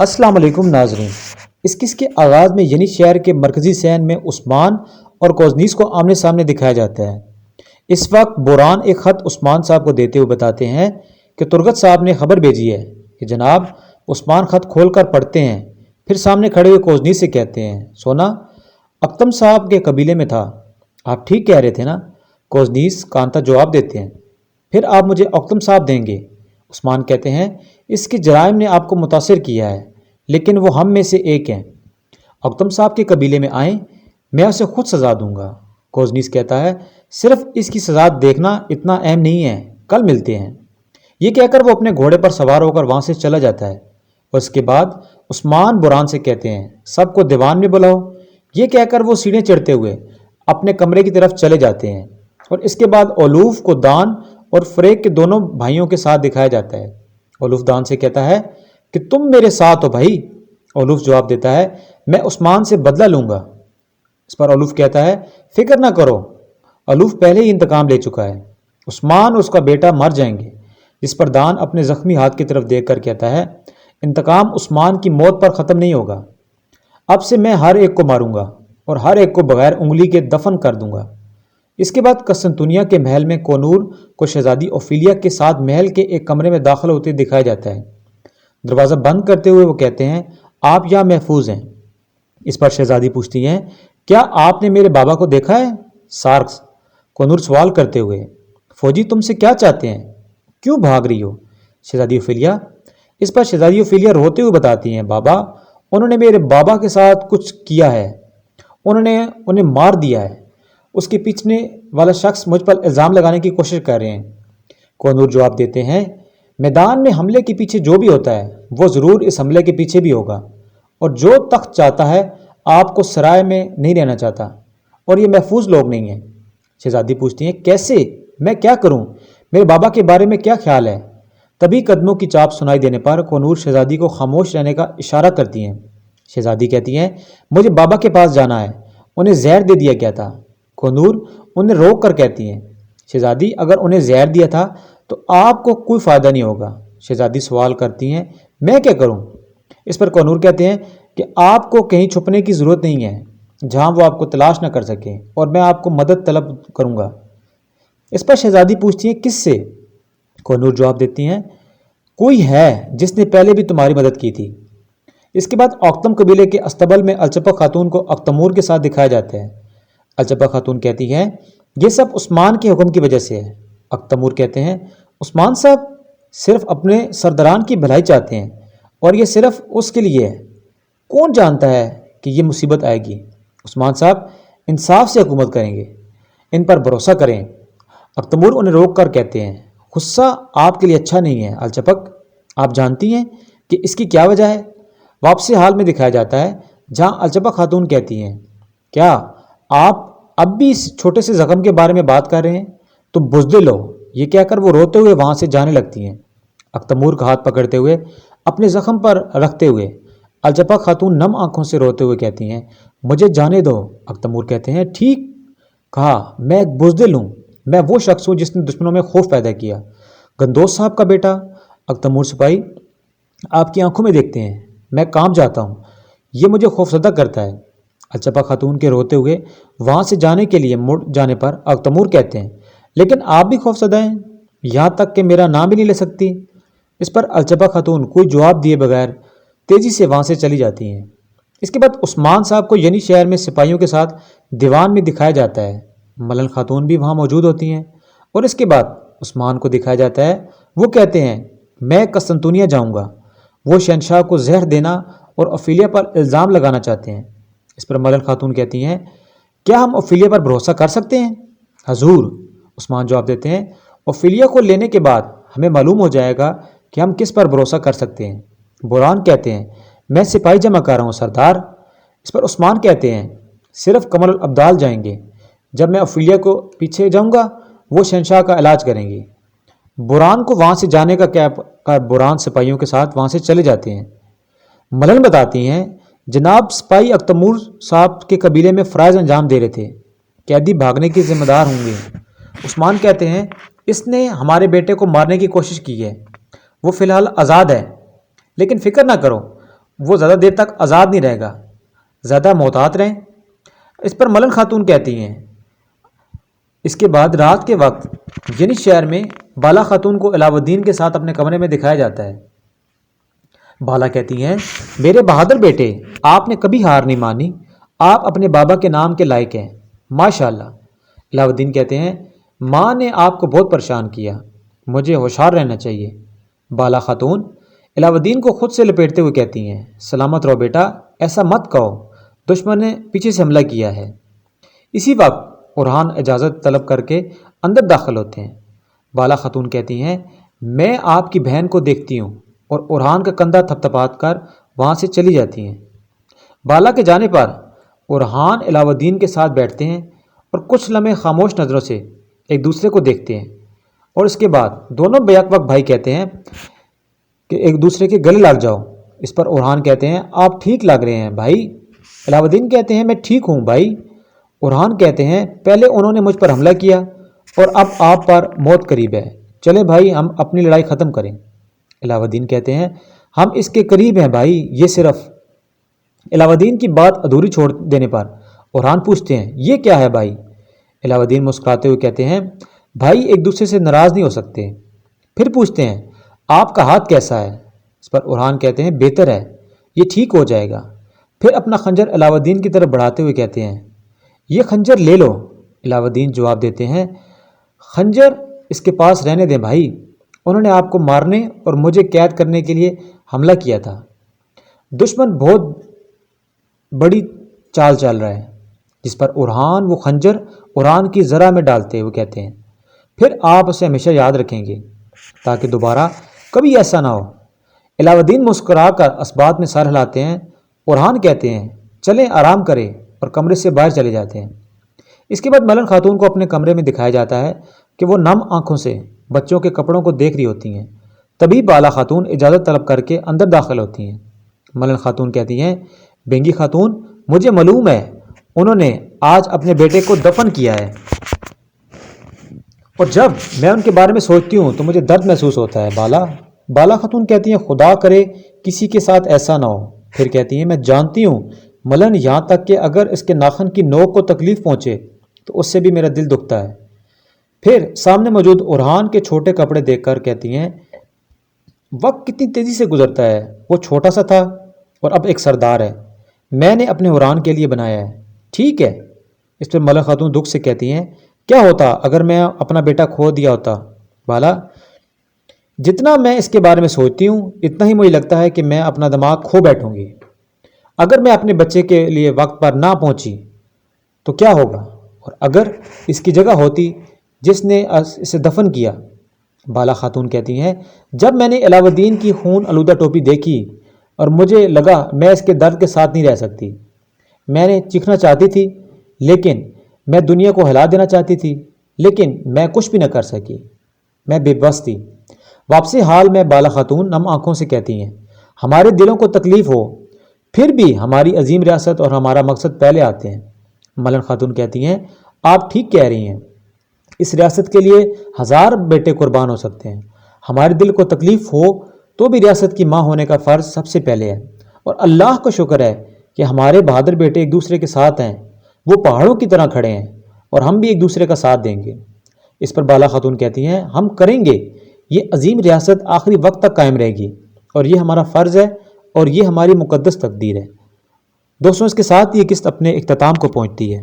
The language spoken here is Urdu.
السلام علیکم ناظرین۔ اس قسط کے آغاز میں یعنی شہر کے مرکزی صحن میں عثمان اور کوزنیس کو آمنے سامنے دکھایا جاتا ہے۔ اس وقت بوران ایک خط عثمان صاحب کو دیتے ہوئے بتاتے ہیں کہ ترگت صاحب نے خبر بھیجی ہے کہ جناب۔ عثمان خط کھول کر پڑھتے ہیں، پھر سامنے کھڑے ہوئے کوزنیس سے کہتے ہیں سونا اکتم صاحب کے قبیلے میں تھا، آپ ٹھیک کہہ رہے تھے نا؟ کوزنیس کانتا جواب دیتے ہیں پھر آپ مجھے اکتم صاحب دیں گے؟ عثمان کہتے ہیں اس کے جرائم نے آپ کو متاثر کیا ہے، لیکن وہ ہم میں سے ایک ہیں، اکتم صاحب کے قبیلے میں آئیں، میں اسے خود سزا دوں گا۔ کوزنیس کہتا ہے صرف اس کی سزا دیکھنا اتنا اہم نہیں ہے، کل ملتے ہیں۔ یہ کہہ کر وہ اپنے گھوڑے پر سوار ہو کر وہاں سے چلا جاتا ہے، اور اس کے بعد عثمان بوران سے کہتے ہیں سب کو دیوان میں بلاؤ۔ یہ کہہ کر وہ سیڑھیاں چڑھتے ہوئے اپنے کمرے کی طرف چلے جاتے ہیں، اور اس کے بعد اولوف کو دان اور فریق کے دونوں بھائیوں کے ساتھ دکھایا جاتا ہے۔ اولوف دان سے کہتا ہے کہ تم میرے ساتھ ہو بھائی۔ اولوف جواب دیتا ہے میں عثمان سے بدلہ لوں گا۔ اس پر اولوف کہتا ہے فکر نہ کرو، اولوف پہلے ہی انتقام لے چکا ہے، عثمان اور اس کا بیٹا مر جائیں گے۔ جس پر دان اپنے زخمی ہاتھ کی طرف دیکھ کر کہتا ہے انتقام عثمان کی موت پر ختم نہیں ہوگا، اب سے میں ہر ایک کو ماروں گا اور ہر ایک کو بغیر انگلی کے دفن کر دوں گا۔ اس کے بعد قسطنطنیہ کے محل میں کونور کو شہزادی اوفیلیا کے ساتھ محل کے ایک کمرے میں داخل ہوتے دکھایا جاتا ہے۔ دروازہ بند کرتے ہوئے وہ کہتے ہیں آپ یہاں محفوظ ہیں۔ اس پر شہزادی پوچھتی ہیں کیا آپ نے میرے بابا کو دیکھا ہے؟ سارکس کونور سوال کرتے ہوئے فوجی تم سے کیا چاہتے ہیں، کیوں بھاگ رہی ہو؟ شہزادی اوفیلیا اس پر شہزادی اوفیلیا روتے ہوئے بتاتی ہیں بابا انہوں نے میرے بابا کے ساتھ کچھ کیا ہے، انہوں نے انہیں مار دیا ہے، اس کے پیچھے والا شخص مجھ پر الزام لگانے کی کوشش کر رہے ہیں۔ کونور جواب دیتے ہیں میدان میں حملے کے پیچھے جو بھی ہوتا ہے وہ ضرور اس حملے کے پیچھے بھی ہوگا، اور جو تخت چاہتا ہے آپ کو سرائے میں نہیں رہنا چاہتا، اور یہ محفوظ لوگ نہیں ہیں۔ شہزادی پوچھتی ہیں کیسے، میں کیا کروں، میرے بابا کے بارے میں کیا خیال ہے؟ تبھی قدموں کی چاپ سنائی دینے پر کونور شہزادی کو خاموش رہنے کا اشارہ کرتی ہیں۔ شہزادی کہتی ہیں مجھے بابا کے پاس جانا ہے، انہیں زہر دے دیا گیا تھا۔ کونور انہیں روک کر کہتی ہیں شہزادی اگر انہیں زہر دیا تھا تو آپ کو کوئی فائدہ نہیں ہوگا۔ شہزادی سوال کرتی ہیں میں کیا کروں؟ اس پر کونور کہتے ہیں کہ آپ کو کہیں چھپنے کی ضرورت نہیں ہے جہاں وہ آپ کو تلاش نہ کر سکیں، اور میں آپ کو مدد طلب کروں گا۔ اس پر شہزادی پوچھتی ہیں کس سے؟ کونور جواب دیتی ہیں کوئی ہے جس نے پہلے بھی تمہاری مدد کی تھی۔ اس کے بعد اوکتم قبیلے کے استبل میں الچپا خاتون کو اکتمور کے ساتھ دکھایا جاتا ہے۔ الچپا خاتون کہتی ہے یہ سب عثمان کے حکم کی وجہ سے ہے۔ اکتمور کہتے ہیں عثمان صاحب صرف اپنے سرداران کی بھلائی چاہتے ہیں، اور یہ صرف اس کے لیے ہے، کون جانتا ہے کہ یہ مصیبت آئے گی؟ عثمان صاحب انصاف سے حکومت کریں گے، ان پر بھروسہ کریں۔ اکتمور انہیں روک کر کہتے ہیں غصہ آپ کے لیے اچھا نہیں ہے الچپک، آپ جانتی ہیں کہ اس کی کیا وجہ ہے؟ واپسی حال میں دکھایا جاتا ہے جہاں الچپا خاتون کہتی ہیں کیا آپ اب بھی اس چھوٹے سے زخم کے بارے میں بات کر رہے ہیں؟ تم بزدل ہو۔ یہ کہہ کر وہ روتے ہوئے وہاں سے جانے لگتی ہیں۔ اکتمور کا ہاتھ پکڑتے ہوئے اپنے زخم پر رکھتے ہوئے الچپا خاتون نم آنکھوں سے روتے ہوئے کہتی ہیں مجھے جانے دو۔ اکتمور کہتے ہیں ٹھیک کہا، میں ایک بزدل ہوں، میں وہ شخص ہوں جس نے دشمنوں میں خوف پیدا کیا، گندوز صاحب کا بیٹا۔ اکتمور سپاہی آپ کی آنکھوں میں دیکھتے ہیں، میں کانپ جاتا ہوں، یہ مجھے خوفزدہ کرتا ہے۔ الچپا خاتون کے روتے ہوئے وہاں سے جانے کے لیے مڑ جانے پر اکتمور کہتے ہیں لیکن آپ بھی خوفزدہ ہیں، یہاں تک کہ میرا نام بھی نہیں لے سکتی۔ اس پر الچپا خاتون کوئی جواب دیے بغیر تیزی سے وہاں سے چلی جاتی ہیں۔ اس کے بعد عثمان صاحب کو یعنی شہر میں سپاہیوں کے ساتھ دیوان میں دکھایا جاتا ہے، ملن خاتون بھی وہاں موجود ہوتی ہیں، اور اس کے بعد عثمان کو دکھایا جاتا ہے، وہ کہتے ہیں میں قسطنطنیہ جاؤں گا، وہ شہنشاہ کو زہر دینا اور اوفیلیا پر الزام لگانا چاہتے ہیں۔ اس پر ملن خاتون کہتی ہیں کیا ہم اوفیلیا پر بھروسہ کر سکتے ہیں؟ حضور، عثمان جواب دیتے ہیں اوفیلیا کو لینے کے بعد ہمیں معلوم ہو جائے گا کہ ہم کس پر بھروسہ کر سکتے ہیں۔ بوران کہتے ہیں میں سپاہی جمع کر رہا ہوں سردار۔ اس پر عثمان کہتے ہیں صرف کمر الابدال جائیں گے، جب میں اوفیلیا کو پیچھے جاؤں گا وہ شہنشاہ کا علاج کریں گی۔ بوران کو وہاں سے جانے کا کیا بوران سپاہیوں کے ساتھ وہاں سے چلے جاتے ہیں۔ ملن بتاتی ہیں جناب سپاہی اکتمور صاحب کے قبیلے میں فرائض انجام دے رہے تھے، قیدی بھاگنے کے ذمہ دار ہوں گے۔ عثمان کہتے ہیں اس نے ہمارے بیٹے کو مارنے کی کوشش کی ہے، وہ فی الحال آزاد ہے، لیکن فکر نہ کرو وہ زیادہ دیر تک آزاد نہیں رہے گا، زیادہ محتاط رہیں۔ اس پر ملن خاتون کہتی ہیں اس کے بعد رات کے وقت ینش شہر میں بالا خاتون کو علاؤ الدین کے ساتھ اپنے کمرے میں دکھایا جاتا ہے۔ بالا کہتی ہیں میرے بہادر بیٹے، آپ نے کبھی ہار نہیں مانی، آپ اپنے بابا کے نام کے لائق ہیں، ماشاءاللہ۔ علاؤ الدین کہتے ہیں ماں نے آپ کو بہت پریشان کیا، مجھے ہوشیار رہنا چاہیے۔ بالا خاتون علاؤ الدین کو خود سے لپیٹتے ہوئے کہتی ہیں سلامت رہو بیٹا، ایسا مت کہو، دشمن نے پیچھے سے حملہ کیا ہے۔ اسی وقت اورحان اجازت طلب کر کے اندر داخل ہوتے ہیں۔ بالا خاتون کہتی ہیں میں آپ کی بہن کو دیکھتی ہوں، اور اورحان کا کندھا تھپتھپا کر وہاں سے چلی جاتی ہیں۔ بالا کے جانے پر اورحان علاؤ الدین کے ساتھ بیٹھتے ہیں اور کچھ لمحے خاموش نظروں سے ایک دوسرے کو دیکھتے ہیں، اور اس کے بعد دونوں بیک وقت بھائی کہتے ہیں کہ ایک دوسرے کے گلے لگ جاؤ۔ اس پر اورحان کہتے ہیں آپ ٹھیک لگ رہے ہیں بھائی۔ علاؤ الدین کہتے ہیں میں ٹھیک ہوں بھائی۔ اورحان کہتے ہیں پہلے انہوں نے مجھ پر حملہ کیا اور اب آپ پر موت قریب ہے، چلے بھائی ہم اپنی لڑائی ختم کریں۔ علاؤ الدین کہتے ہیں ہم اس کے قریب ہیں بھائی، یہ صرف۔ علاؤ الدین کی بات ادھوری چھوڑ دینے پر اورحان پوچھتے ہیں یہ کیا ہے بھائی؟ علاؤ الدین مسکراتے ہوئے کہتے ہیں بھائی ایک دوسرے سے ناراض نہیں ہو سکتے۔ پھر پوچھتے ہیں آپ کا ہاتھ کیسا ہے؟ اس پر اورحان کہتے ہیں بہتر ہے، یہ ٹھیک ہو جائے گا۔ پھر اپنا خنجر علاؤ الدین کی طرف بڑھاتے ہوئے کہتے ہیں یہ خنجر لے لو۔ علاؤ الدین جواب دیتے ہیں خنجر اس کے پاس رہنے دیں بھائی، انہوں نے آپ کو مارنے اور مجھے قید کرنے کے لیے حملہ کیا تھا۔ دشمن بہت بڑی چال چل رہا ہے۔ جس پر اورحان وہ خنجر اورحان کی ذرا میں ڈالتے ہوئے کہتے ہیں پھر آپ اسے ہمیشہ یاد رکھیں گے تاکہ دوبارہ کبھی ایسا نہ ہو۔ علاؤ الدین مسکرا کر اسبات میں سر ہلاتے ہیں۔ اورحان کہتے ہیں چلیں آرام کریں، اور کمرے سے باہر چلے جاتے ہیں۔ اس کے بعد ملن خاتون کو اپنے کمرے میں دکھایا جاتا ہے کہ وہ نم آنکھوں سے بچوں کے کپڑوں کو دیکھ رہی ہوتی ہیں۔ تبھی بالا خاتون اجازت طلب کر کے اندر داخل ہوتی ہیں۔ ملن خاتون کہتی ہیں بینگی خاتون مجھے معلوم ہے انہوں نے آج اپنے بیٹے کو دفن کیا ہے، اور جب میں ان کے بارے میں سوچتی ہوں تو مجھے درد محسوس ہوتا ہے۔ بالا خاتون کہتی ہیں خدا کرے کسی کے ساتھ ایسا نہ ہو۔ پھر کہتی ہیں میں جانتی ہوں ملن، یہاں تک کہ اگر اس کے ناخن کی نوک کو تکلیف پہنچے تو اس سے بھی میرا دل دکھتا ہے۔ پھر سامنے موجود اورحان کے چھوٹے کپڑے دیکھ کر کہتی ہیں وقت کتنی تیزی سے گزرتا ہے، وہ چھوٹا سا تھا اور اب ایک سردار ہے، میں نے اپنے اورحان کے لیے بنایا ہے، ٹھیک ہے۔ اس پر ملن خاتون دکھ سے کہتی ہیں کیا ہوتا اگر میں اپنا بیٹا کھو دیا ہوتا؟ بالا جتنا میں اس کے بارے میں سوچتی ہوں اتنا ہی مجھے لگتا ہے کہ میں اپنا دماغ کھو بیٹھوں گی۔ اگر میں اپنے بچے کے لیے وقت پر نہ پہنچی تو کیا ہوگا، اور اگر اس کی جگہ ہوتی جس نے اسے دفن کیا؟ بالا خاتون کہتی ہیں جب میں نے علاؤ الدین کی خون آلودہ ٹوپی دیکھی اور مجھے لگا میں اس کے درد کے ساتھ نہیں رہ سکتی، میں نے چیخنا چاہتی تھی، لیکن میں دنیا کو ہلا دینا چاہتی تھی، لیکن میں کچھ بھی نہ کر سکی، میں بے بس تھی۔ واپسی حال میں بالا خاتون نم آنکھوں سے کہتی ہیں ہمارے دلوں کو تکلیف ہو پھر بھی ہماری عظیم ریاست اور ہمارا مقصد پہلے آتے ہیں۔ ملن خاتون کہتی ہیں آپ ٹھیک کہہ رہی ہیں، اس ریاست کے لیے 1000 بیٹے قربان ہو سکتے ہیں، ہمارے دل کو تکلیف ہو تو بھی ریاست کی ماں ہونے کا فرض سب سے پہلے ہے، اور اللہ کا شکر ہے کہ ہمارے بہادر بیٹے ایک دوسرے کے ساتھ ہیں، وہ پہاڑوں کی طرح کھڑے ہیں، اور ہم بھی ایک دوسرے کا ساتھ دیں گے۔ اس پر بالا خاتون کہتی ہیں ہم کریں گے، یہ عظیم ریاست آخری وقت تک قائم رہے گی، اور یہ ہمارا فرض ہے اور یہ ہماری مقدس تقدیر ہے۔ دوستوں اس کے ساتھ یہ قسط اپنے اختتام کو پہنچتی ہے۔